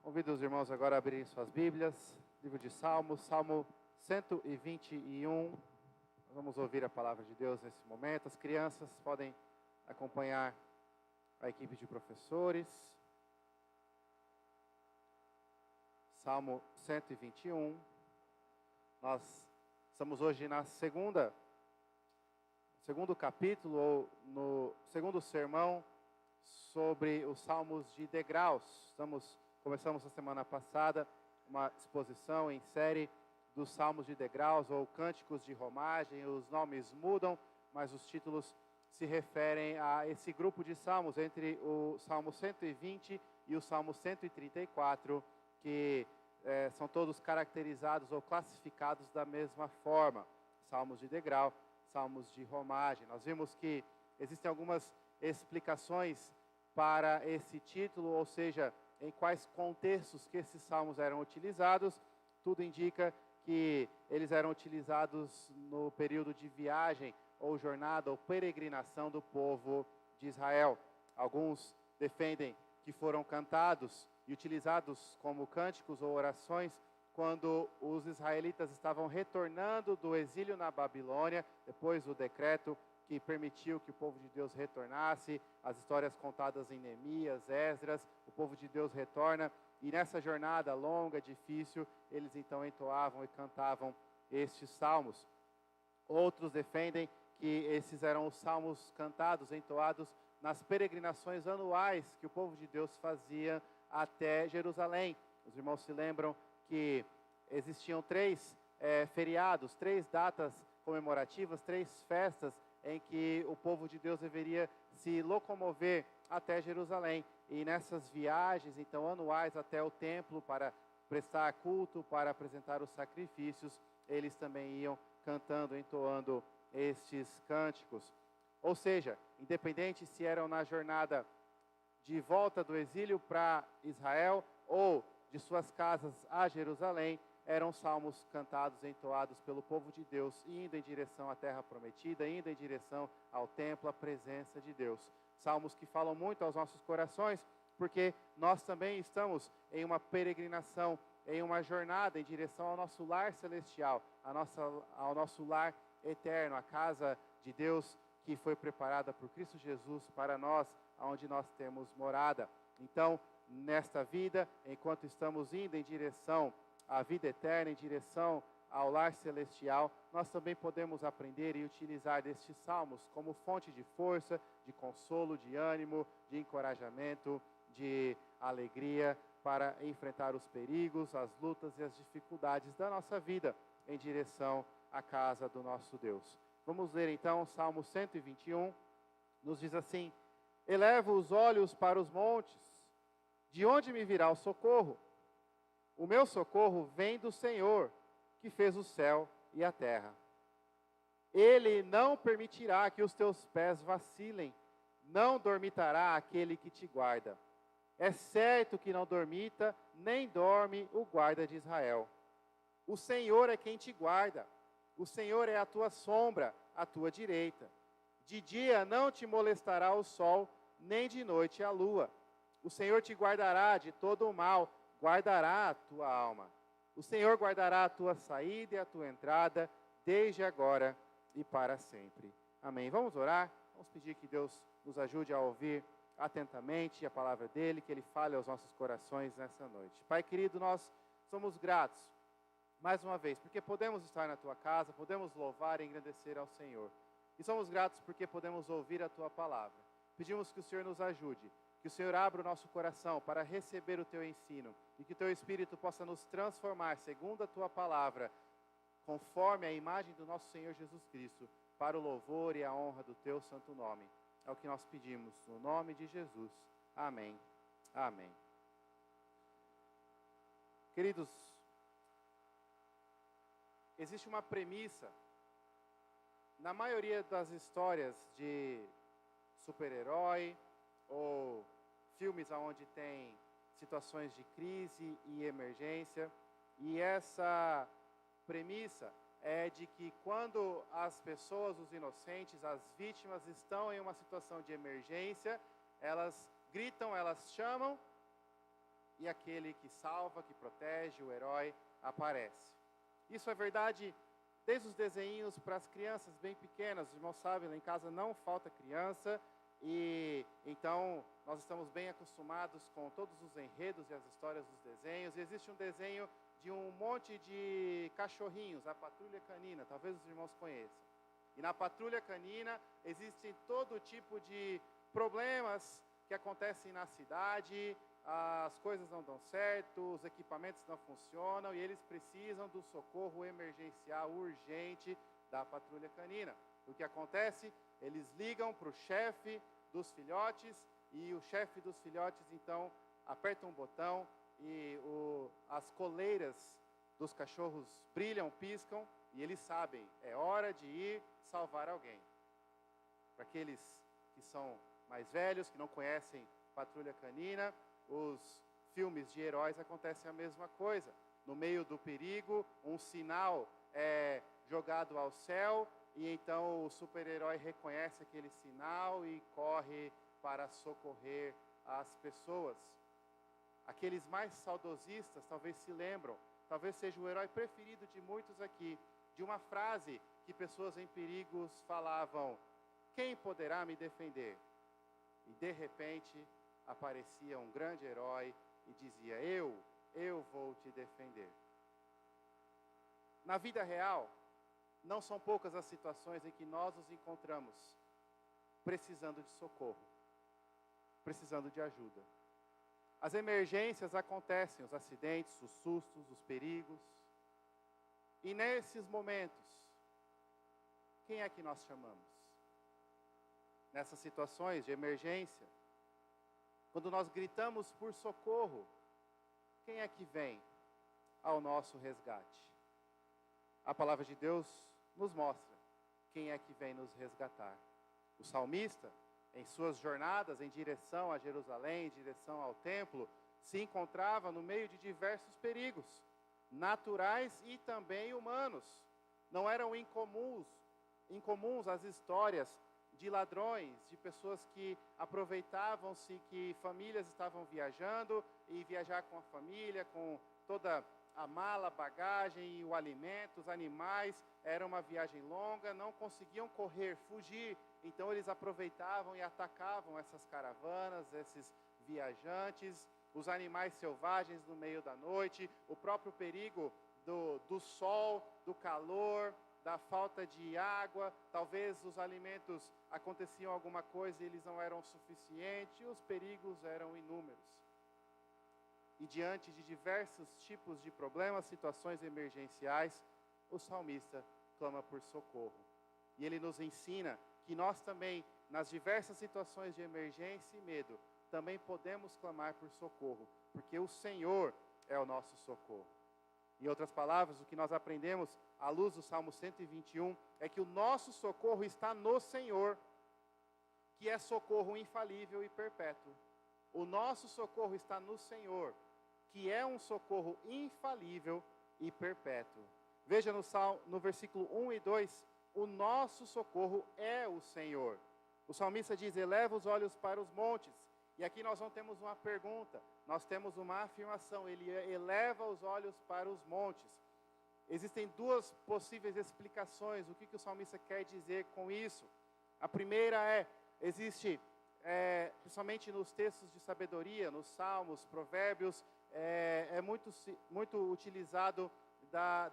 Convido os irmãos agora a abrirem suas Bíblias, livro de Salmos, Salmo 121. Nós vamos ouvir a palavra de Deus nesse momento. As crianças podem acompanhar a equipe de professores. Salmo 121. Nós estamos hoje na segundo capítulo, ou no segundo sermão sobre os Salmos de degraus. Começamos a semana passada uma exposição em série dos Salmos de degraus ou Cânticos de Romagem. Os nomes mudam, mas os títulos se referem a esse grupo de salmos entre o Salmo 120 e o Salmo 134, que são todos caracterizados ou classificados da mesma forma. Salmos de degrau, Salmos de romagem. Nós vimos que existem algumas explicações para esse título, ou seja, em quais contextos que esses salmos eram utilizados. Tudo indica que eles eram utilizados no período de viagem ou jornada ou peregrinação do povo de Israel. Alguns defendem que foram cantados e utilizados como cânticos ou orações quando os israelitas estavam retornando do exílio na Babilônia, depois do decreto que permitiu que o povo de Deus retornasse, as histórias contadas em Neemias, Esdras, o povo de Deus retorna, e nessa jornada longa, difícil, eles então entoavam e cantavam estes salmos. Outros defendem que esses eram os salmos cantados, entoados nas peregrinações anuais que o povo de Deus fazia até Jerusalém. Os irmãos se lembram que existiam três feriados, três datas comemorativas, três festas em que o povo de Deus deveria se locomover até Jerusalém. E nessas viagens, então, anuais até o templo para prestar culto, para apresentar os sacrifícios, eles também iam cantando, entoando estes cânticos. Ou seja, independente se eram na jornada de volta do exílio para Israel ou de suas casas a Jerusalém, eram salmos cantados, entoados pelo povo de Deus, indo em direção à terra prometida, indo em direção ao templo, à presença de Deus. Salmos que falam muito aos nossos corações, porque nós também estamos em uma peregrinação, em uma jornada em direção ao nosso lar celestial, ao nosso lar eterno, a casa de Deus que foi preparada por Cristo Jesus para nós, onde nós temos morada. Então, nesta vida, enquanto estamos indo em direção à vida eterna, em direção ao lar celestial, nós também podemos aprender e utilizar destes salmos como fonte de força, de consolo, de ânimo, de encorajamento, de alegria para enfrentar os perigos, as lutas e as dificuldades da nossa vida em direção à casa do nosso Deus. Vamos ler então Salmo 121, nos diz assim: elevo os olhos para os montes, de onde me virá o socorro? O meu socorro vem do Senhor, que fez o céu e a terra. Ele não permitirá que os teus pés vacilem, não dormitará aquele que te guarda. É certo que não dormita, nem dorme o guarda de Israel. O Senhor é quem te guarda, o Senhor é a tua sombra, à tua direita. De dia não te molestará o sol, nem de noite a lua. O Senhor te guardará de todo o mal, guardará a tua alma. O Senhor guardará a tua saída e a tua entrada, desde agora e para sempre. Amém. Vamos orar? Vamos pedir que Deus nos ajude a ouvir atentamente a palavra dEle, que Ele fale aos nossos corações nessa noite. Pai querido, nós somos gratos, mais uma vez, porque podemos estar na tua casa, podemos louvar e engrandecer ao Senhor. E somos gratos porque podemos ouvir a tua palavra. Pedimos que o Senhor nos ajude, que o Senhor abra o nosso coração para receber o teu ensino e que o teu Espírito possa nos transformar segundo a tua palavra, conforme a imagem do nosso Senhor Jesus Cristo, para o louvor e a honra do teu santo nome. É o que nós pedimos, no nome de Jesus. Amém. Amém. Queridos, existe uma premissa na maioria das histórias de super-herói ou filmes onde tem situações de crise e emergência, e essa premissa é de que quando as pessoas, os inocentes, as vítimas estão em uma situação de emergência, elas gritam, elas chamam e aquele que salva, que protege, o herói, aparece. Isso é verdade desde os desenhinhos para as crianças bem pequenas. Os irmãos sabem, lá em casa não falta criança, e então nós estamos bem acostumados com todos os enredos e as histórias dos desenhos. E existe um desenho de um monte de cachorrinhos, a Patrulha Canina, talvez os irmãos conheçam. E na Patrulha Canina existem todo tipo de problemas que acontecem na cidade, as coisas não dão certo, os equipamentos não funcionam e eles precisam do socorro emergencial urgente da Patrulha Canina. O que acontece? Eles ligam para o chefe dos filhotes e o chefe dos filhotes então aperta um botão e as coleiras dos cachorros brilham, piscam e eles sabem, é hora de ir salvar alguém. Para aqueles que são mais velhos, que não conhecem Patrulha Canina, os filmes de heróis acontecem a mesma coisa. No meio do perigo, um sinal é jogado ao céu e então o super-herói reconhece aquele sinal e corre para socorrer as pessoas. Aqueles mais saudosistas talvez se lembram, talvez seja o herói preferido de muitos aqui, de uma frase que pessoas em perigos falavam: quem poderá me defender? E de repente aparecia um grande herói e dizia: eu vou te defender. Na vida real, não são poucas as situações em que nós nos encontramos precisando de socorro, precisando de ajuda. As emergências acontecem, os acidentes, os sustos, os perigos. E nesses momentos, quem é que nós chamamos? Nessas situações de emergência, quando nós gritamos por socorro, quem é que vem ao nosso resgate? A palavra de Deus nos mostra quem é que vem nos resgatar. O salmista, em suas jornadas em direção a Jerusalém, em direção ao templo, se encontrava no meio de diversos perigos, naturais e também humanos. Não eram incomuns as histórias de ladrões, de pessoas que aproveitavam-se que famílias estavam viajando e viajar com a família, com toda a mala, bagagem e o alimento, os animais. Era uma viagem longa, não conseguiam correr, fugir. Então eles aproveitavam e atacavam essas caravanas, esses viajantes, os animais selvagens no meio da noite, o próprio perigo do sol, do calor, da falta de água. Talvez os alimentos aconteciam alguma coisa e eles não eram suficientes, e os perigos eram inúmeros. E diante de diversos tipos de problemas, situações emergenciais, o salmista clama por socorro. E ele nos ensina que nós também, nas diversas situações de emergência e medo, também podemos clamar por socorro, porque o Senhor é o nosso socorro. Em outras palavras, o que nós aprendemos à luz do Salmo 121 é que o nosso socorro está no Senhor, que é socorro infalível e perpétuo. O nosso socorro está no Senhor, que é um socorro infalível e perpétuo. Veja no versículo 1 e 2, o nosso socorro é o Senhor. O salmista diz: eleva os olhos para os montes. E aqui nós não temos uma pergunta, nós temos uma afirmação. Ele eleva os olhos para os montes. Existem duas possíveis explicações. O que o salmista quer dizer com isso? A primeira existe, principalmente nos textos de sabedoria, nos salmos, provérbios, é muito utilizado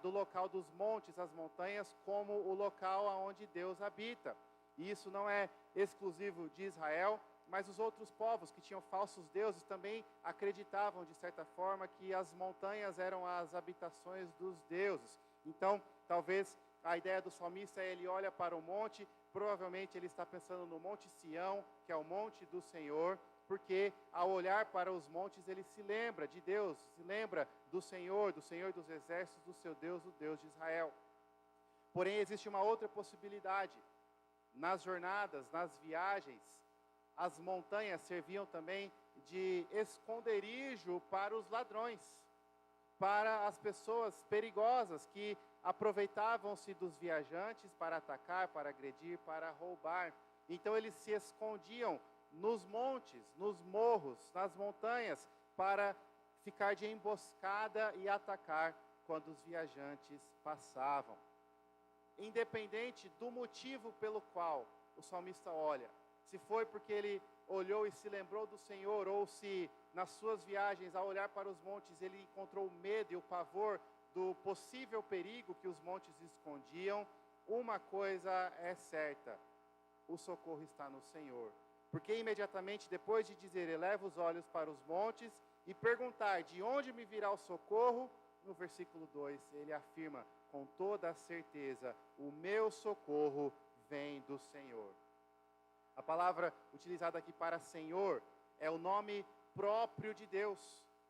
do local dos montes, as montanhas, como o local onde Deus habita. E isso não é exclusivo de Israel, mas os outros povos que tinham falsos deuses também acreditavam, de certa forma, que as montanhas eram as habitações dos deuses. Então, talvez a ideia do salmista é: ele olha para o monte, provavelmente ele está pensando no Monte Sião, que é o monte do Senhor, porque ao olhar para os montes ele se lembra de Deus, se lembra do Senhor dos exércitos, do seu Deus, o Deus de Israel. Porém, existe uma outra possibilidade. Nas jornadas, nas viagens, as montanhas serviam também de esconderijo para os ladrões, para as pessoas perigosas que aproveitavam-se dos viajantes para atacar, para agredir, para roubar. Então eles se escondiam nos montes, nos morros, nas montanhas, para ficar de emboscada e atacar quando os viajantes passavam. Independente do motivo pelo qual o salmista olha, se foi porque ele olhou e se lembrou do Senhor, ou se nas suas viagens, ao olhar para os montes, ele encontrou o medo e o pavor do possível perigo que os montes escondiam, uma coisa é certa: o socorro está no Senhor. Porque imediatamente depois de dizer, eleva os olhos para os montes e perguntar, de onde me virá o socorro? No versículo 2, ele afirma com toda a certeza, o meu socorro vem do Senhor. A palavra utilizada aqui para Senhor é o nome próprio de Deus,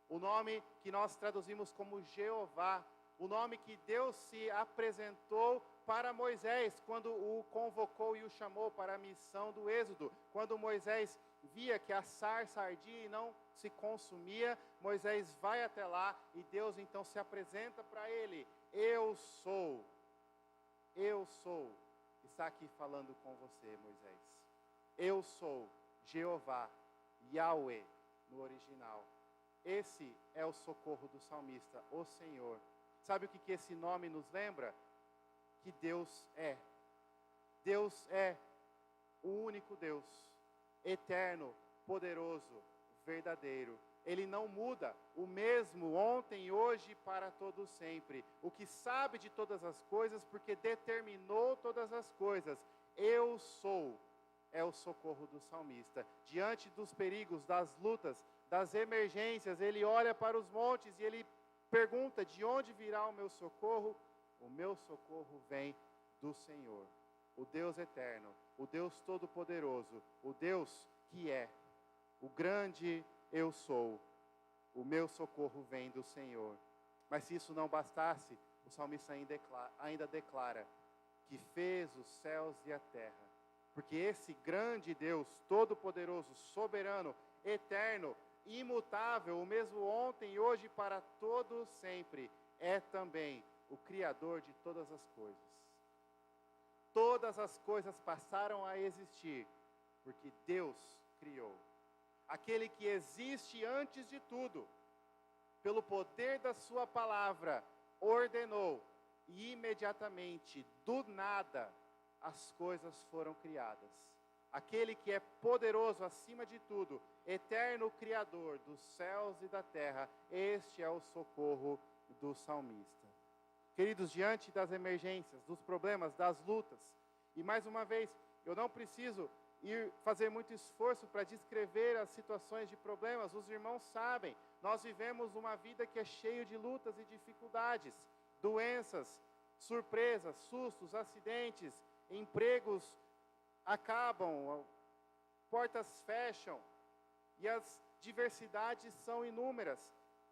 o nome que nós traduzimos como Jeová, o nome que Deus se apresentou para Moisés quando o convocou e o chamou para a missão do Êxodo. Quando Moisés via que a sarça ardia e não se consumia, Moisés vai até lá e Deus então se apresenta para ele. Eu sou, está aqui falando com você, Moisés. Eu sou Jeová, Yahweh, no original. Esse é o socorro do salmista, o Senhor. Sabe o que esse nome nos lembra? Que Deus é. Deus é o único Deus, eterno, poderoso, verdadeiro. Ele não muda, o mesmo ontem, hoje e para todo sempre. O que sabe de todas as coisas, porque determinou todas as coisas. Eu sou, é o socorro do salmista. Diante dos perigos, das lutas, das emergências, ele olha para os montes e ele pergunta, de onde virá o meu socorro? O meu socorro vem do Senhor, o Deus eterno, o Deus todo-poderoso, o Deus que é, o grande eu sou. O meu socorro vem do Senhor. Mas se isso não bastasse, o salmista ainda declara que fez os céus e a terra. Porque esse grande Deus, todo-poderoso, soberano, eterno, imutável, o mesmo ontem, hoje e para todo sempre, é também o Criador de todas as coisas. Todas as coisas passaram a existir, porque Deus criou. Aquele que existe antes de tudo, pelo poder da sua palavra, ordenou, e imediatamente, do nada, as coisas foram criadas. Aquele que é poderoso acima de tudo, eterno Criador dos céus e da terra, este é o socorro do salmista. Queridos, diante das emergências, dos problemas, das lutas, e mais uma vez, eu não preciso fazer muito esforço para descrever as situações de problemas. Os irmãos sabem, nós vivemos uma vida que é cheia de lutas e dificuldades, doenças, surpresas, sustos, acidentes, empregos acabam, portas fecham, e as diversidades são inúmeras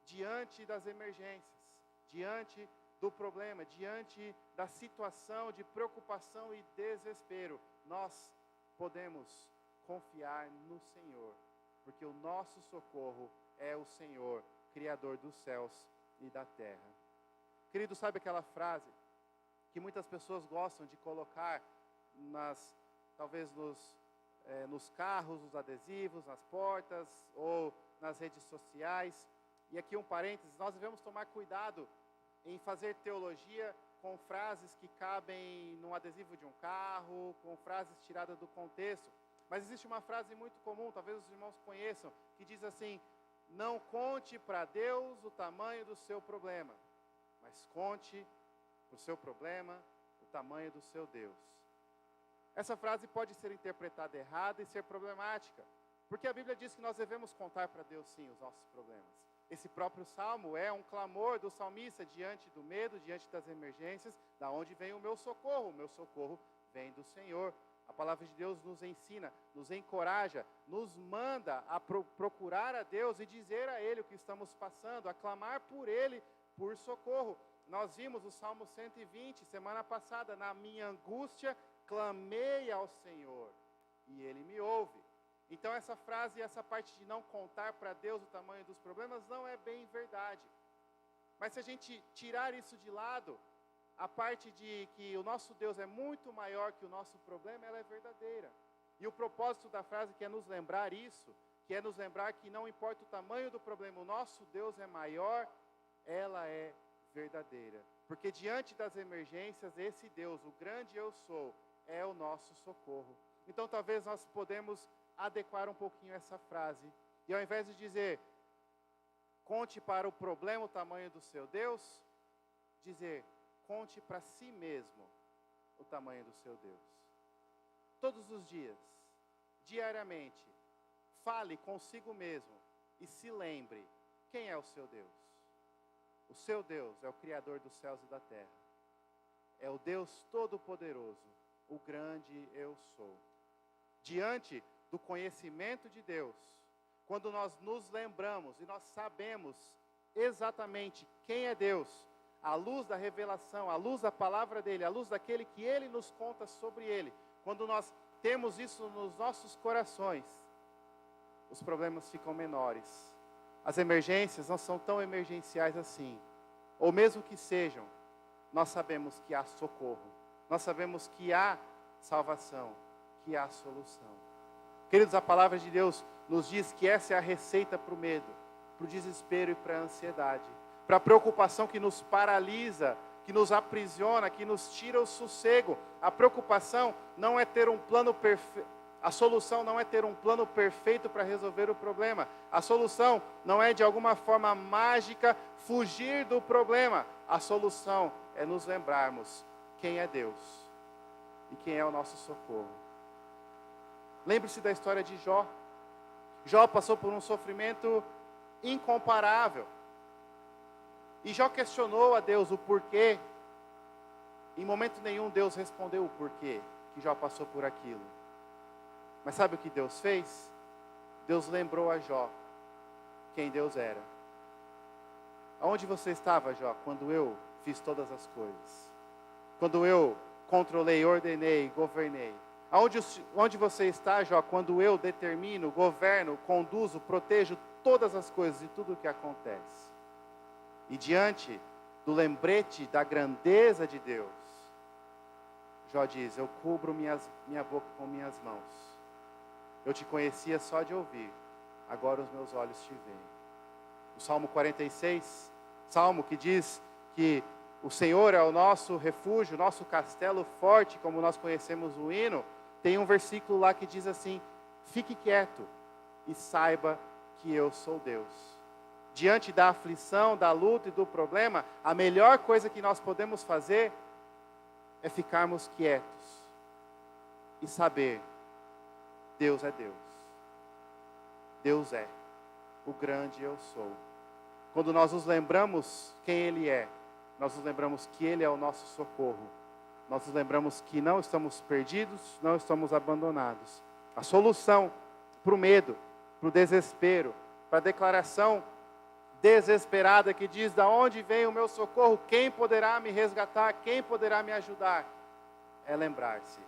diante das emergências, diante do problema, diante da situação de preocupação e desespero. Nós podemos confiar no Senhor, porque o nosso socorro é o Senhor, Criador dos céus e da terra. Querido, sabe aquela frase que muitas pessoas gostam de colocar talvez nos carros, nos adesivos, nas portas ou nas redes sociais? E aqui um parênteses, nós devemos tomar cuidado em fazer teologia com frases que cabem num adesivo de um carro, com frases tiradas do contexto. Mas existe uma frase muito comum, talvez os irmãos conheçam, que diz assim: não conte para Deus o tamanho do seu problema, mas conte para o seu problema o tamanho do seu Deus. Essa frase pode ser interpretada errada e ser problemática, porque a Bíblia diz que nós devemos contar para Deus, sim, os nossos problemas. Esse próprio salmo é um clamor do salmista diante do medo, diante das emergências. Da onde vem o meu socorro? O meu socorro vem do Senhor. A palavra de Deus nos ensina, nos encoraja, nos manda a procurar a Deus e dizer a Ele o que estamos passando, a clamar por Ele, por socorro. Nós vimos o Salmo 120, semana passada: na minha angústia clamei ao Senhor e Ele me ouve. Então essa frase, essa parte de não contar para Deus o tamanho dos problemas, não é bem verdade. Mas se a gente tirar isso de lado, a parte de que o nosso Deus é muito maior que o nosso problema, ela é verdadeira. E o propósito da frase, que é nos lembrar isso, que é nos lembrar que não importa o tamanho do problema, o nosso Deus é maior, ela é verdadeira. Porque diante das emergências, esse Deus, o grande eu sou, é o nosso socorro. Então talvez nós podemos adequar um pouquinho essa frase. E ao invés de dizer, conte para o problema o tamanho do seu Deus, dizer, conte para si mesmo o tamanho do seu Deus. Todos os dias, diariamente, fale consigo mesmo e se lembre, quem é o seu Deus? O seu Deus é o Criador dos céus e da terra. É o Deus Todo-Poderoso, o grande eu sou. Diante do conhecimento de Deus, quando nós nos lembramos e nós sabemos exatamente quem é Deus, à luz da revelação, à luz da palavra dEle, à luz daquele que Ele nos conta sobre Ele, quando nós temos isso nos nossos corações, os problemas ficam menores. As emergências não são tão emergenciais assim. Ou mesmo que sejam, nós sabemos que há socorro. Nós sabemos que há salvação, que há solução. Queridos, a palavra de Deus nos diz que essa é a receita para o medo, para o desespero e para a ansiedade. Para a preocupação que nos paralisa, que nos aprisiona, que nos tira o sossego. A preocupação não é ter um plano perfeito. A solução não é ter um plano perfeito para resolver o problema. A solução não é de alguma forma mágica fugir do problema. A solução é nos lembrarmos quem é Deus e quem é o nosso socorro. Lembre-se da história de Jó. Jó passou por um sofrimento incomparável. E Jó questionou a Deus o porquê. Em momento nenhum Deus respondeu o porquê que Jó passou por aquilo. Mas sabe o que Deus fez? Deus lembrou a Jó quem Deus era. Aonde você estava, Jó, quando eu fiz todas as coisas? Quando eu controlei, ordenei, governei? Onde você está, Jó, quando eu determino, governo, conduzo, protejo todas as coisas e tudo o que acontece? E diante do lembrete da grandeza de Deus, Jó diz, eu cubro minha boca com minhas mãos. Eu te conhecia só de ouvir, agora os meus olhos te veem. O Salmo 46, Salmo que diz que o Senhor é o nosso refúgio, nosso castelo forte, como nós conhecemos o hino, tem um versículo lá que diz assim, fique quieto e saiba que eu sou Deus. Diante da aflição, da luta e do problema, a melhor coisa que nós podemos fazer é ficarmos quietos e saber Deus é Deus. Deus é o grande eu sou. Quando nós nos lembramos quem Ele é, nós nos lembramos que Ele é o nosso socorro. Nós nos lembramos que não estamos perdidos, não estamos abandonados. A solução para o medo, para o desespero, para a declaração desesperada que diz, da onde vem o meu socorro? Quem poderá me resgatar? Quem poderá me ajudar? É lembrar-se,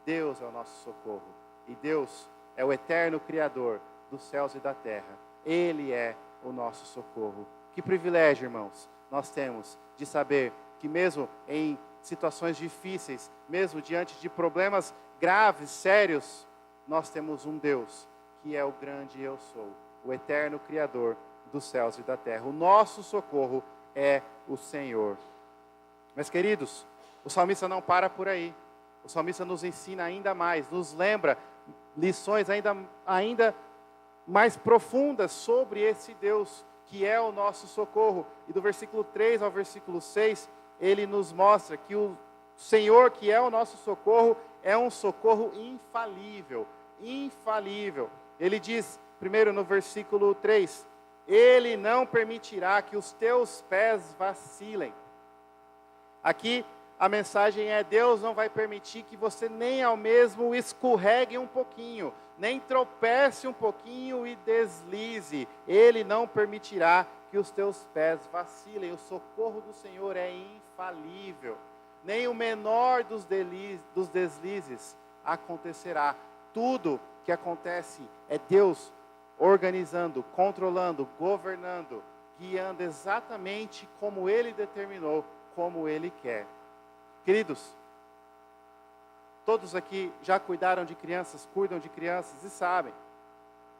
Deus é o nosso socorro. E Deus é o eterno Criador dos céus e da terra. Ele é o nosso socorro. Que privilégio, irmãos, nós temos de saber que mesmo em situações difíceis, mesmo diante de problemas graves, sérios, nós temos um Deus que é o grande eu sou, o eterno Criador dos céus e da terra. O nosso socorro é o Senhor. Mas, queridos, o salmista não para por aí. O salmista nos ensina ainda mais, nos lembra lições ainda mais profundas sobre esse Deus que é o nosso socorro. E do versículo 3 ao versículo 6, ele nos mostra que o Senhor, que é o nosso socorro, é um socorro infalível. Infalível. Ele diz, primeiro no versículo 3, Ele não permitirá que os teus pés vacilem. Aqui a mensagem é, Deus não vai permitir que você nem ao mesmo escorregue um pouquinho, nem tropece um pouquinho e deslize. Ele não permitirá que os teus pés vacilem. O socorro do Senhor é infalível. Nem o menor dos deslizes acontecerá. Tudo que acontece é Deus organizando, controlando, governando, guiando exatamente como Ele determinou, como Ele quer. Queridos, todos aqui já cuidaram de crianças, cuidam de crianças e sabem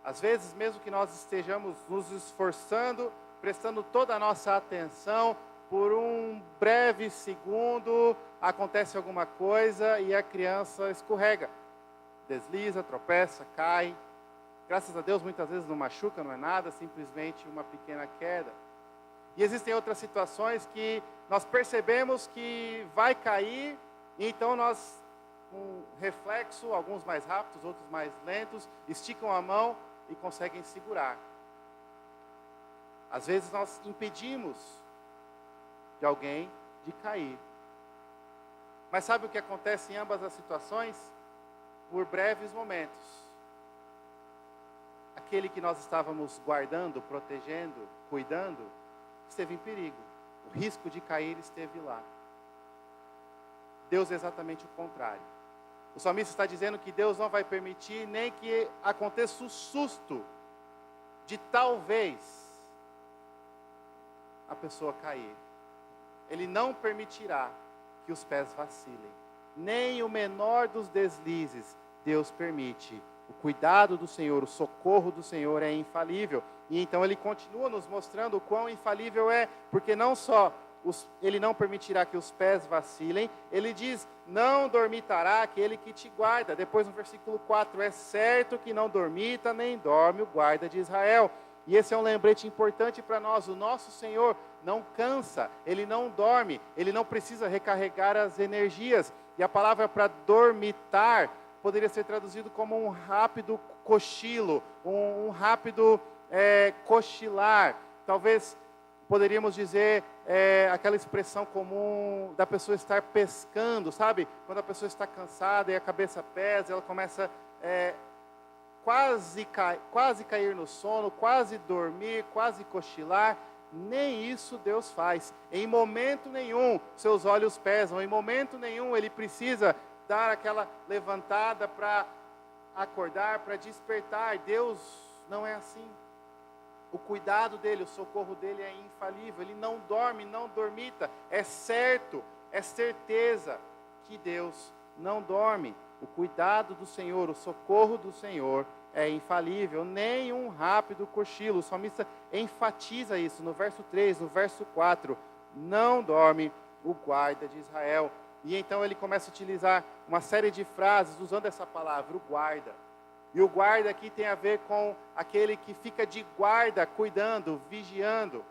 Às vezes, mesmo que nós estejamos nos esforçando, prestando toda a nossa atenção, por um breve segundo, acontece alguma coisa e a criança escorrega, desliza, tropeça, cai. Graças a Deus, muitas vezes não machuca, não é nada, simplesmente uma pequena queda. E existem outras situações que nós percebemos que vai cair, e então nós, com reflexo, alguns mais rápidos, outros mais lentos, esticam a mão e conseguem segurar. Às vezes nós impedimos de alguém de cair. Mas sabe o que acontece em ambas as situações? Por breves momentos, aquele que nós estávamos guardando, protegendo, cuidando, esteve em perigo. O risco de cair esteve lá. Deus é exatamente o contrário. O salmista está dizendo que Deus não vai permitir nem que aconteça o susto de talvez a pessoa cair. Ele não permitirá que os pés vacilem. Nem o menor dos deslizes Deus permite. O cuidado do Senhor, o socorro do Senhor é infalível. E então ele continua nos mostrando o quão infalível é, porque não só ele não permitirá que os pés vacilem, ele diz, não dormitará aquele que te guarda. Depois no versículo 4, é certo que não dormita nem dorme o guarda de Israel. E esse é um lembrete importante para nós, o nosso Senhor não cansa, Ele não dorme, Ele não precisa recarregar as energias. E a palavra para dormitar poderia ser traduzido como um rápido cochilo, um rápido cochilar. Talvez poderíamos dizer aquela expressão comum da pessoa estar pescando, sabe? Quando a pessoa está cansada e a cabeça pesa, ela começa quase cair no sono, quase dormir, quase cochilar. Nem isso Deus faz. Em momento nenhum seus olhos pesam, em momento nenhum ele precisa dar aquela levantada para acordar, para despertar. Deus não é assim. O cuidado dele, o socorro dele é infalível. Ele não dorme, não dormita. É certo, é certeza que Deus não dorme. O cuidado do Senhor, o socorro do Senhor é infalível. Nem um rápido cochilo. O salmista enfatiza isso no verso 3, no verso 4. Não dorme o guarda de Israel. E então ele começa a utilizar uma série de frases usando essa palavra, o guarda. E o guarda aqui tem a ver com aquele que fica de guarda, cuidando, vigiando.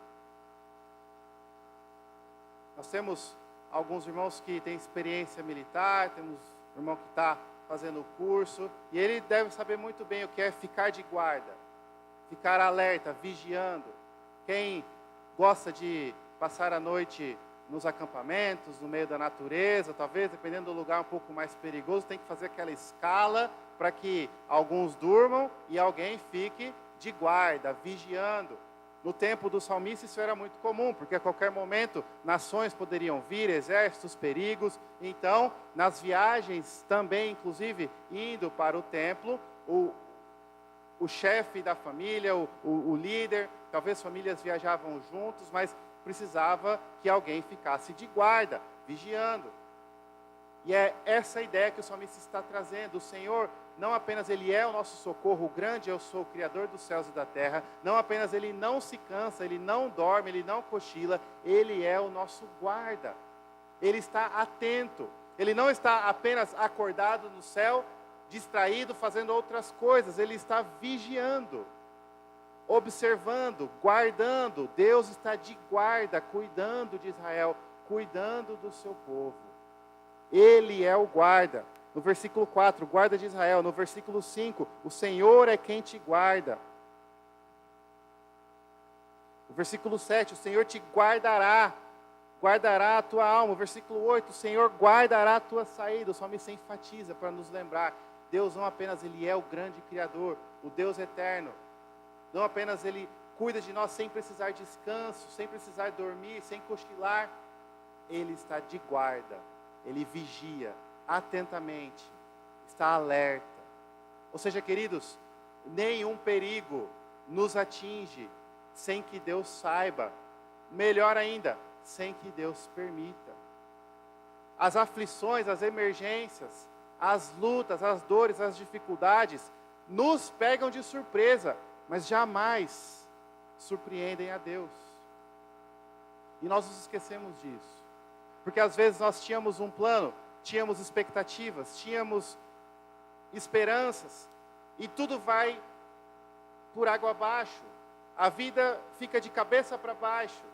Nós temos alguns irmãos que têm experiência militar, temos um irmão que está fazendo o curso, e ele deve saber muito bem o que é ficar de guarda, ficar alerta, vigiando. Quem gosta de passar a noite nos acampamentos, no meio da natureza, talvez, dependendo do lugar um pouco mais perigoso, tem que fazer aquela escala para que alguns durmam e alguém fique de guarda, vigiando. No tempo do salmista isso era muito comum, porque a qualquer momento nações poderiam vir, exércitos, perigos. Então, nas viagens também, inclusive, indo para o templo, o chefe da família, o líder, talvez famílias viajavam juntos, mas precisava que alguém ficasse de guarda, vigiando. E é essa ideia que o salmista está trazendo. O Senhor, não apenas Ele é o nosso socorro, o grande eu sou, o Criador dos céus e da terra, não apenas Ele não se cansa, Ele não dorme, Ele não cochila, Ele é o nosso guarda. Ele está atento, Ele não está apenas acordado no céu, distraído, fazendo outras coisas, Ele está vigiando, observando, guardando. Deus está de guarda, cuidando de Israel, cuidando do seu povo. Ele é o guarda. No versículo 4, guarda de Israel. No versículo 5, o Senhor é quem te guarda. No versículo 7, o Senhor te guardará, guardará a tua alma. No versículo 8, o Senhor guardará a tua saída. O salmista enfatiza para nos lembrar, Deus não apenas Ele é o grande Criador, o Deus eterno. Não apenas Ele cuida de nós sem precisar de descanso, sem precisar dormir, sem cochilar. Ele está de guarda, Ele vigia atentamente, está alerta. Ou seja, queridos, nenhum perigo nos atinge sem que Deus saiba. Melhor ainda, sem que Deus permita. As aflições, as emergências, as lutas, as dores, as dificuldades, nos pegam de surpresa, mas jamais surpreendem a Deus. E nós nos esquecemos disso. Porque às vezes nós tínhamos um plano, tínhamos expectativas, tínhamos esperanças, e tudo vai por água abaixo. A vida fica de cabeça para baixo.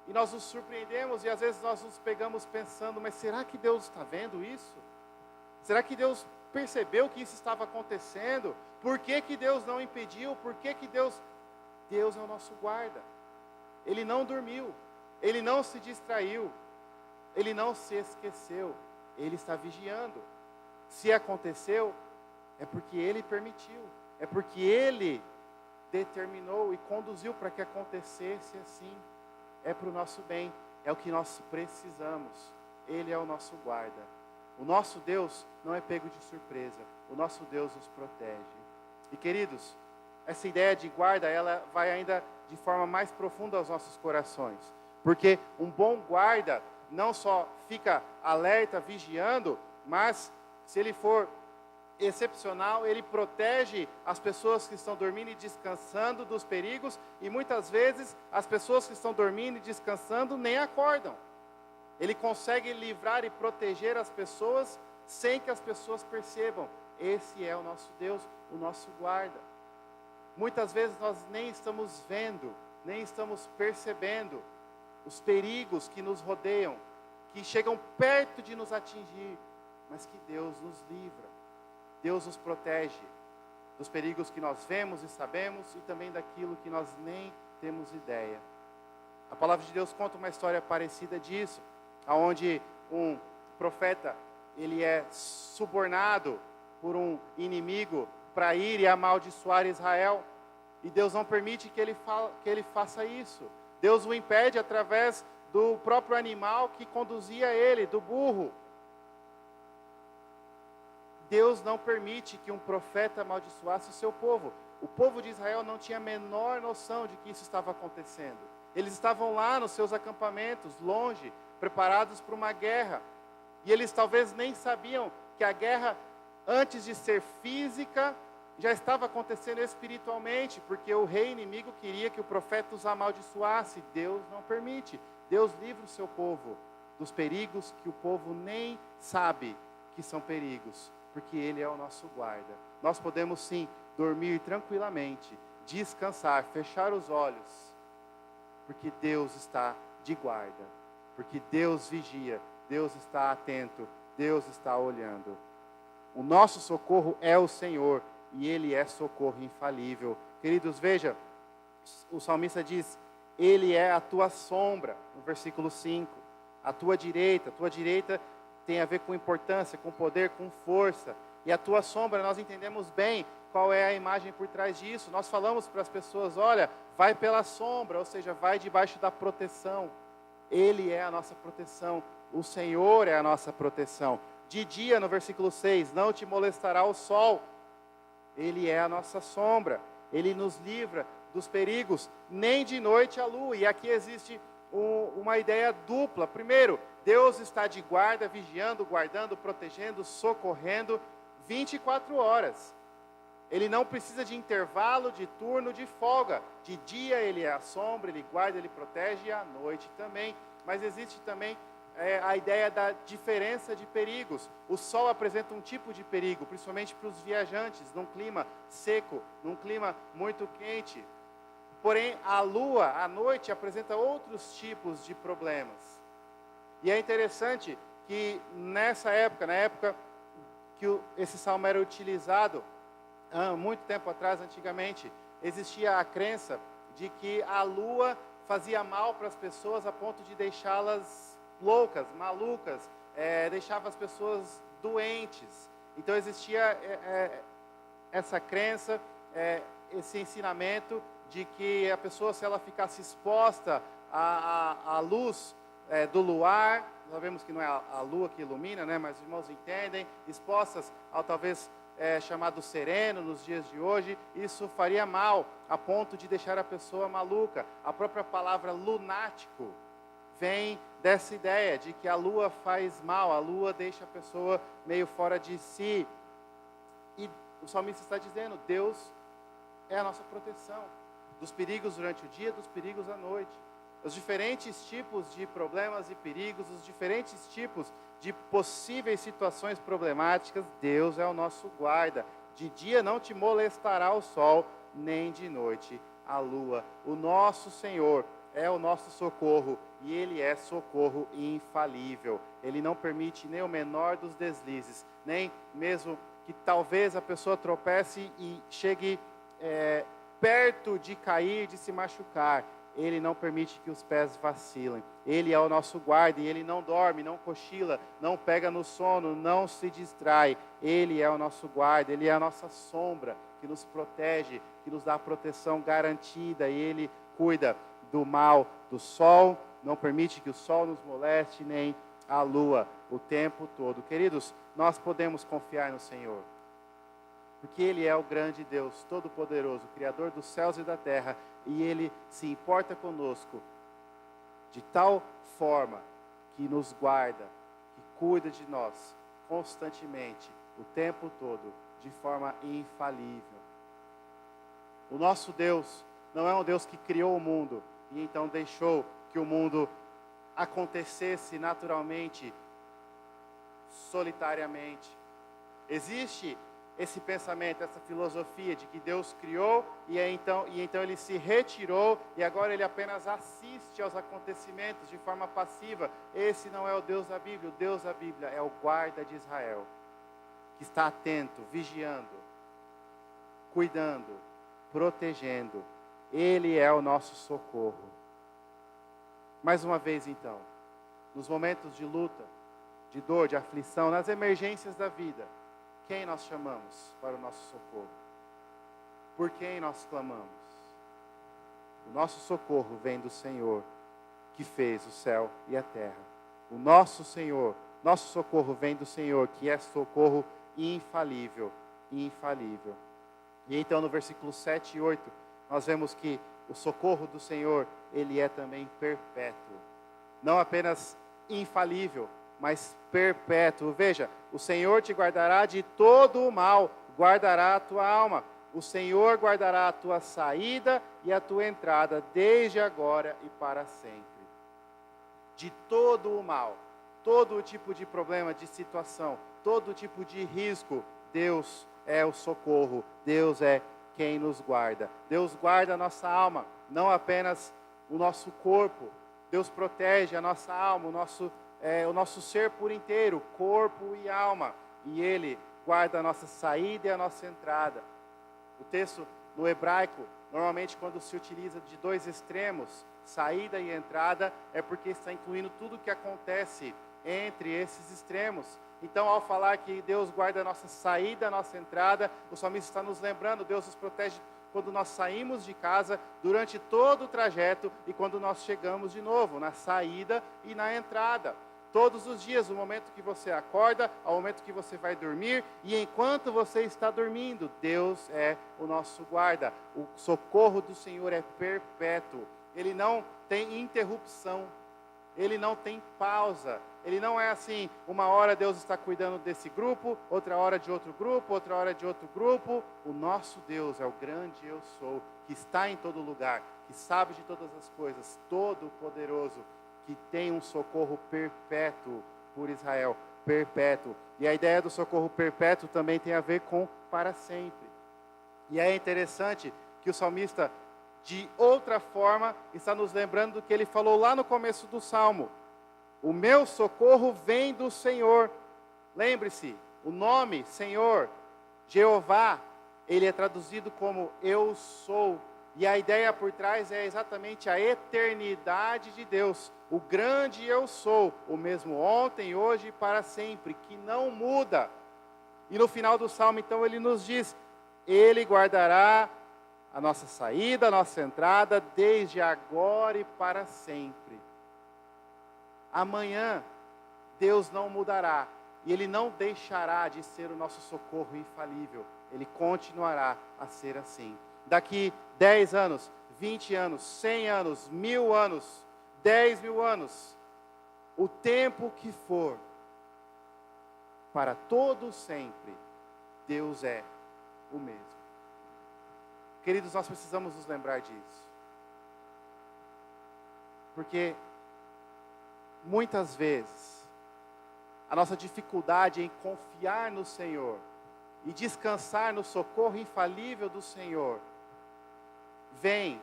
E nós nos surpreendemos e às vezes nós nos pegamos pensando, mas será que Deus está vendo isso? Será que Deus percebeu que isso estava acontecendo? Por que que Deus não impediu? Por que que Deus é o nosso guarda. Ele não dormiu, ele não se distraiu, ele não se esqueceu, ele está vigiando. Se aconteceu, é porque ele permitiu, é porque ele determinou e conduziu para que acontecesse assim. É para o nosso bem, é o que nós precisamos. Ele é o nosso guarda. O nosso Deus não é pego de surpresa, o nosso Deus nos protege. E queridos, essa ideia de guarda, ela vai ainda de forma mais profunda aos nossos corações. Porque um bom guarda não só fica alerta, vigiando, mas se ele for excepcional, ele protege as pessoas que estão dormindo e descansando dos perigos, e muitas vezes as pessoas que estão dormindo e descansando nem acordam. Ele consegue livrar e proteger as pessoas sem que as pessoas percebam. Esse é o nosso Deus, o nosso guarda. Muitas vezes nós nem estamos vendo, nem estamos percebendo os perigos que nos rodeiam, que chegam perto de nos atingir, mas que Deus nos livra. Deus nos protege dos perigos que nós vemos e sabemos e também daquilo que nós nem temos ideia. A palavra de Deus conta uma história parecida disso, onde um profeta, ele é subornado por um inimigo para ir e amaldiçoar Israel. E Deus não permite que ele faça isso. Deus o impede através do próprio animal que conduzia ele, do burro. Deus não permite que um profeta amaldiçoasse o seu povo. O povo de Israel não tinha a menor noção de que isso estava acontecendo. Eles estavam lá nos seus acampamentos, longe, preparados para uma guerra. E eles talvez nem sabiam que a guerra, antes de ser física, já estava acontecendo espiritualmente, porque o rei inimigo queria que o profeta os amaldiçoasse. Deus não permite. Deus livra o seu povo dos perigos que o povo nem sabe que são perigos, porque Ele é o nosso guarda. Nós podemos sim dormir tranquilamente, descansar, fechar os olhos, porque Deus está de guarda, porque Deus vigia, Deus está atento, Deus está olhando. O nosso socorro é o Senhor, e Ele é socorro infalível. Queridos, veja, o salmista diz, Ele é a tua sombra, no versículo 5, a tua direita tem a ver com importância, com poder, com força, e a tua sombra, nós entendemos bem qual é a imagem por trás disso. Nós falamos para as pessoas, olha, vai pela sombra, ou seja, vai debaixo da proteção. Ele é a nossa proteção, o Senhor é a nossa proteção. De dia, no versículo 6, não te molestará o sol, Ele é a nossa sombra, Ele nos livra dos perigos, nem de noite a lua. E aqui existe uma ideia dupla. Primeiro, Deus está de guarda, vigiando, guardando, protegendo, socorrendo 24 horas. Ele não precisa de intervalo, de turno, de folga. De dia Ele é a sombra, Ele guarda, Ele protege, e à noite também. Mas existe também a ideia da diferença de perigos. O sol apresenta um tipo de perigo, principalmente para os viajantes, num clima seco, num clima muito quente. Porém, a lua, à noite, apresenta outros tipos de problemas. E é interessante que nessa época, na época que esse salmo era utilizado, muito tempo atrás, antigamente, existia a crença de que a lua fazia mal para as pessoas a ponto de deixá-las loucas, malucas, deixava as pessoas doentes. Então existia essa crença, esse ensinamento de que a pessoa, se ela ficasse exposta à luz do luar, sabemos que não é a lua que ilumina, né, mas os irmãos entendem, expostas ao talvez chamado sereno nos dias de hoje, isso faria mal, a ponto de deixar a pessoa maluca. A própria palavra lunático vem dessa ideia de que a lua faz mal, a lua deixa a pessoa meio fora de si. E o salmista está dizendo, Deus é a nossa proteção, dos perigos durante o dia, dos perigos à noite. Os diferentes tipos de problemas e perigos, os diferentes tipos de possíveis situações problemáticas, Deus é o nosso guarda. De dia não te molestará o sol, nem de noite a lua. O nosso Senhor é o nosso socorro, e Ele é socorro infalível. Ele não permite nem o menor dos deslizes, nem mesmo que talvez a pessoa tropece e chegue perto de cair, de se machucar. Ele não permite que os pés vacilem. Ele é o nosso guarda e Ele não dorme, não cochila, não pega no sono, não se distrai. Ele é o nosso guarda, Ele é a nossa sombra que nos protege, que nos dá proteção garantida. E Ele cuida do mal do sol, não permite que o sol nos moleste, nem a lua o tempo todo. Queridos, nós podemos confiar no Senhor, porque Ele é o grande Deus Todo-Poderoso, Criador dos céus e da terra, e Ele se importa conosco de tal forma que nos guarda, que cuida de nós constantemente, o tempo todo, de forma infalível. O nosso Deus não é um Deus que criou o mundo e então deixou que o mundo acontecesse naturalmente, solitariamente. Existe esse pensamento, essa filosofia de que Deus criou e então Ele se retirou e agora Ele apenas assiste aos acontecimentos de forma passiva. Esse não é o Deus da Bíblia. O Deus da Bíblia é o guarda de Israel, que está atento, vigiando, cuidando, protegendo. Ele é o nosso socorro. Mais uma vez então, nos momentos de luta, de dor, de aflição, nas emergências da vida, quem nós chamamos para o nosso socorro? Por quem nós clamamos? O nosso socorro vem do Senhor, que fez o céu e a terra. O nosso Senhor, nosso socorro vem do Senhor, que é socorro infalível, infalível. E então no versículo 7 e 8, nós vemos que o socorro do Senhor, Ele é também perpétuo. Não apenas infalível, mas perpétuo. Veja, o Senhor te guardará de todo o mal, guardará a tua alma. O Senhor guardará a tua saída e a tua entrada, desde agora e para sempre. De todo o mal, todo tipo de problema, de situação, todo tipo de risco, Deus é o socorro, Deus é quem nos guarda. Deus guarda a nossa alma, não apenas o nosso corpo. Deus protege a nossa alma, o nosso ser por inteiro, corpo e alma. E Ele guarda a nossa saída e a nossa entrada. O texto no hebraico, normalmente quando se utiliza de dois extremos, saída e entrada, é porque está incluindo tudo o que acontece entre esses extremos. Então, ao falar que Deus guarda a nossa saída, a nossa entrada, o salmista está nos lembrando, Deus nos protege quando nós saímos de casa, durante todo o trajeto e quando nós chegamos de novo, na saída e na entrada. Todos os dias, do momento que você acorda, ao momento que você vai dormir, e enquanto você está dormindo, Deus é o nosso guarda. O socorro do Senhor é perpétuo. Ele não tem interrupção. Ele não tem pausa. Ele não é assim, uma hora Deus está cuidando desse grupo, outra hora de outro grupo, outra hora de outro grupo. O nosso Deus é o grande eu sou, que está em todo lugar, que sabe de todas as coisas, todo poderoso, que tem um socorro perpétuo por Israel, perpétuo. E a ideia do socorro perpétuo também tem a ver com para sempre. E é interessante que o salmista, de outra forma, está nos lembrando do que ele falou lá no começo do Salmo. O meu socorro vem do Senhor. Lembre-se, o nome Senhor, Jeová, ele é traduzido como eu sou. E a ideia por trás é exatamente a eternidade de Deus. O grande eu sou, o mesmo ontem, hoje e para sempre, que não muda. E no final do Salmo, então, ele nos diz, Ele guardará a nossa saída, a nossa entrada, desde agora e para sempre. Amanhã, Deus não mudará, e Ele não deixará de ser o nosso socorro infalível. Ele continuará a ser assim. Daqui 10 anos, 20 anos, 100 anos, 1000 anos, 10.000 anos, o tempo que for, para todo sempre, Deus é o mesmo. Queridos, nós precisamos nos lembrar disso. Porque muitas vezes a nossa dificuldade em confiar no Senhor e descansar no socorro infalível do Senhor vem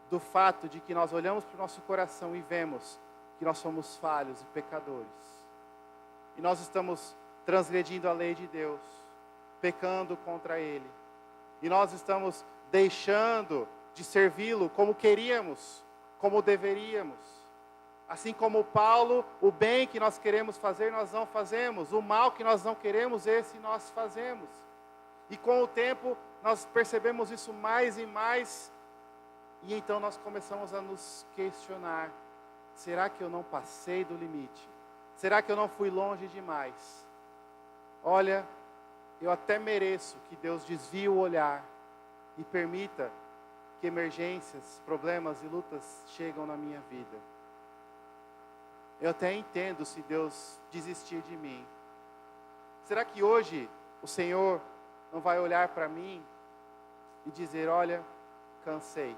do fato de que nós olhamos para o nosso coração e vemos que nós somos falhos e pecadores. E nós estamos transgredindo a lei de Deus, pecando contra Ele. E nós estamos deixando de servi-lo como queríamos, como deveríamos. Assim como Paulo, o bem que nós queremos fazer, nós não fazemos. O mal que nós não queremos, esse nós fazemos. E com o tempo, nós percebemos isso mais e mais. E então nós começamos a nos questionar. Será que eu não passei do limite? Será que eu não fui longe demais? Olha, eu até mereço que Deus desvie o olhar e permita que emergências, problemas e lutas chegam na minha vida. Eu até entendo se Deus desistir de mim. Será que hoje o Senhor não vai olhar para mim e dizer, olha, cansei.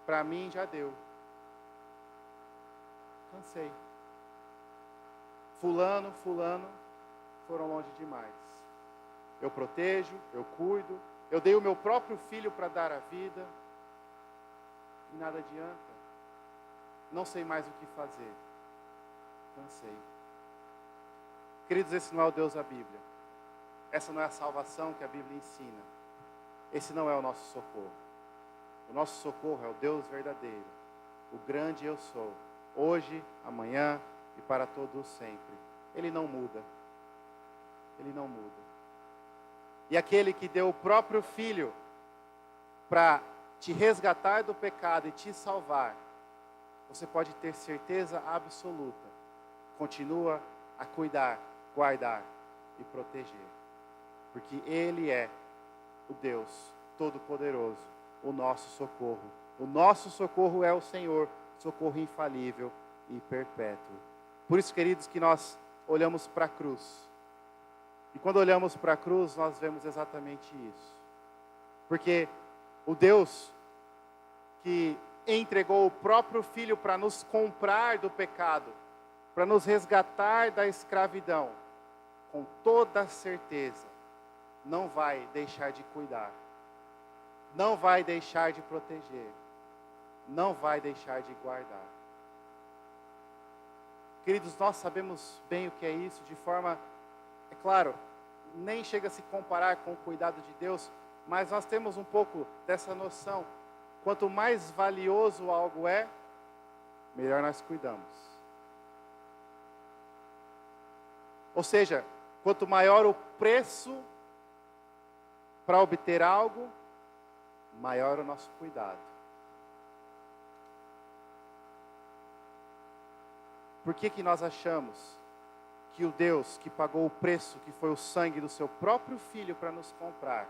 Para mim já deu. Cansei. Fulano foram longe demais. Eu protejo, eu cuido, eu dei o meu próprio filho para dar a vida. E nada adianta. Não sei mais o que fazer. Cansei. Queridos, esse não é o Deus da Bíblia. Essa não é a salvação que a Bíblia ensina. Esse não é o nosso socorro. O nosso socorro é o Deus verdadeiro. O grande eu sou. Hoje, amanhã e para todos sempre. Ele não muda. Ele não muda. E aquele que deu o próprio Filho para te resgatar do pecado e te salvar, você pode ter certeza absoluta, continua a cuidar, guardar e proteger. Porque Ele é o Deus Todo-Poderoso, o nosso socorro. O nosso socorro é o Senhor, socorro infalível e perpétuo. Por isso, queridos, que nós olhamos para a cruz. E quando olhamos para a cruz, nós vemos exatamente isso. Porque o Deus que entregou o próprio Filho para nos comprar do pecado, para nos resgatar da escravidão, com toda certeza, não vai deixar de cuidar, não vai deixar de proteger, não vai deixar de guardar. Queridos, nós sabemos bem o que é isso, de forma, é claro, nem chega a se comparar com o cuidado de Deus, mas nós temos um pouco dessa noção. Quanto mais valioso algo é, melhor nós cuidamos. Ou seja, quanto maior o preço para obter algo, maior o nosso cuidado. Por que nós achamos que o Deus que pagou o preço, que foi o sangue do seu próprio Filho para nos comprar,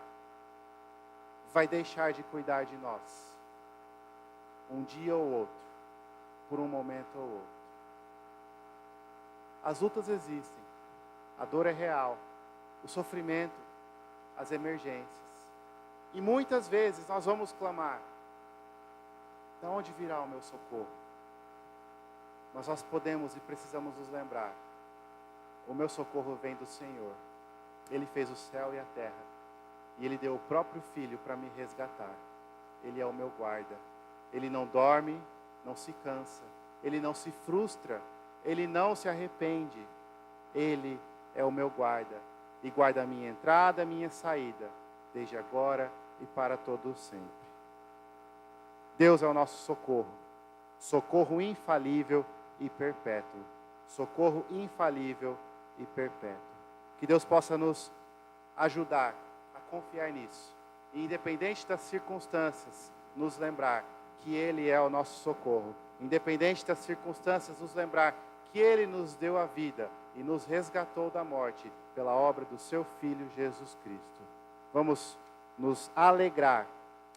vai deixar de cuidar de nós? Um dia ou outro, por um momento ou outro. As lutas existem, a dor é real, o sofrimento, as emergências. E muitas vezes nós vamos clamar, de onde virá o meu socorro? Mas nós podemos e precisamos nos lembrar, o meu socorro vem do Senhor. Ele fez o céu e a terra, e Ele deu o próprio Filho para me resgatar. Ele é o meu guarda. Ele não dorme, não se cansa, Ele não se frustra, Ele não se arrepende. Ele é o meu guarda, e guarda a minha entrada, a minha saída, desde agora e para todo sempre. Deus é o nosso socorro, socorro infalível e perpétuo, socorro infalível e perpétuo. Que Deus possa nos ajudar a confiar nisso, e independente das circunstâncias, nos lembrar que Ele é o nosso socorro. Independente das circunstâncias, nos lembrar que Ele nos deu a vida e nos resgatou da morte pela obra do Seu Filho Jesus Cristo. Vamos nos alegrar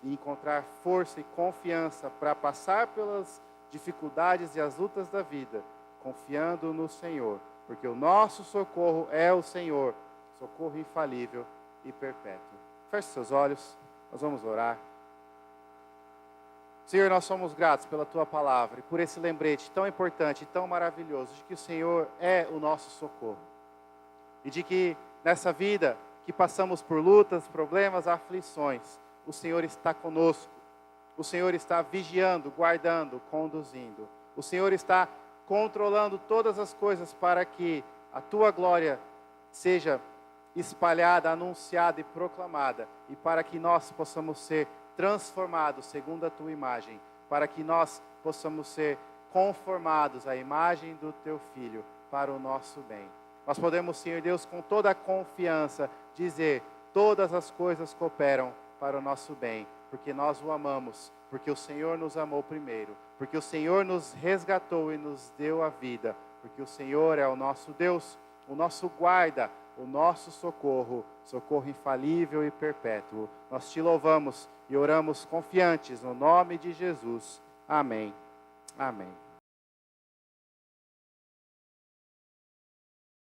e encontrar força e confiança para passar pelas dificuldades e as lutas da vida, confiando no Senhor, porque o nosso socorro é o Senhor, socorro infalível e perpétuo. Feche seus olhos, nós vamos orar. Senhor, nós somos gratos pela Tua palavra e por esse lembrete tão importante e tão maravilhoso de que o Senhor é o nosso socorro. E de que nessa vida que passamos por lutas, problemas, aflições, o Senhor está conosco. O Senhor está vigiando, guardando, conduzindo. O Senhor está controlando todas as coisas para que a Tua glória seja espalhada, anunciada e proclamada. E para que nós possamos ser transformados segundo a Tua imagem. Para que nós possamos ser conformados à imagem do Teu Filho para o nosso bem. Nós podemos, Senhor Deus, com toda a confiança dizer: todas as coisas cooperam para o nosso bem, porque nós o amamos, porque o Senhor nos amou primeiro, porque o Senhor nos resgatou e nos deu a vida, porque o Senhor é o nosso Deus, o nosso guarda, o nosso socorro, socorro infalível e perpétuo. Nós te louvamos e oramos confiantes no nome de Jesus. Amém. Amém.